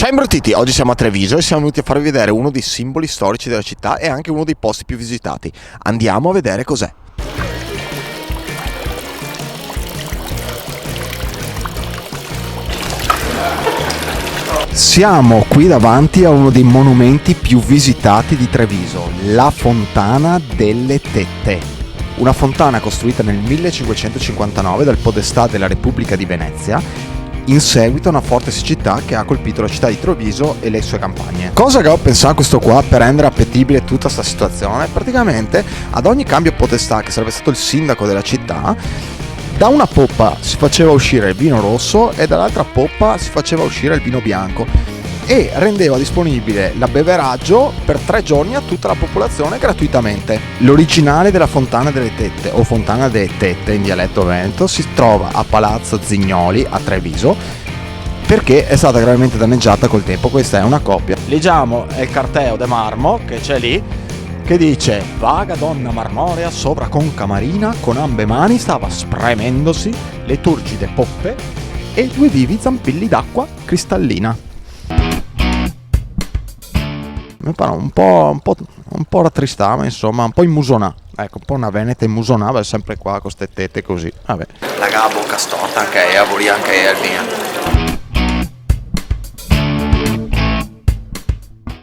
Ciao imbruttiti, oggi siamo a Treviso e siamo venuti a farvi vedere uno dei simboli storici della città e anche uno dei posti più visitati. Andiamo a vedere cos'è. Siamo qui davanti a uno dei monumenti più visitati di Treviso, la Fontana delle Tette. Una fontana costruita nel 1559 dal Podestà della Repubblica di Venezia in seguito a una forte siccità che ha colpito la città di Treviso e le sue campagne. Cosa che ho pensato questo qua per rendere appetibile tutta questa situazione? Praticamente ad ogni cambio podestà, che sarebbe stato il sindaco della città, da una poppa si faceva uscire il vino rosso e dall'altra poppa si faceva uscire il vino bianco e rendeva disponibile l'abbeveraggio per 3 giorni a tutta la popolazione gratuitamente. L'originale della Fontana delle Tette o Fontana delle Tette in dialetto veneto si trova a Palazzo Zignoli a Treviso perché è stata gravemente danneggiata col tempo. Questa è una copia. Leggiamo il carteo de marmo che c'è lì, che dice: vaga donna marmorea sovra conca marina, con ambe mani stava spremendosi le turgide poppe e 2 vivi zampilli d'acqua cristallina. Mi pare un po' rattristava, insomma, un po' immusonà. Ecco, un po' una veneta immusonava, è sempre qua con ste tette così. Vabbè. La bocca storta anche io, voglio anche io il mio.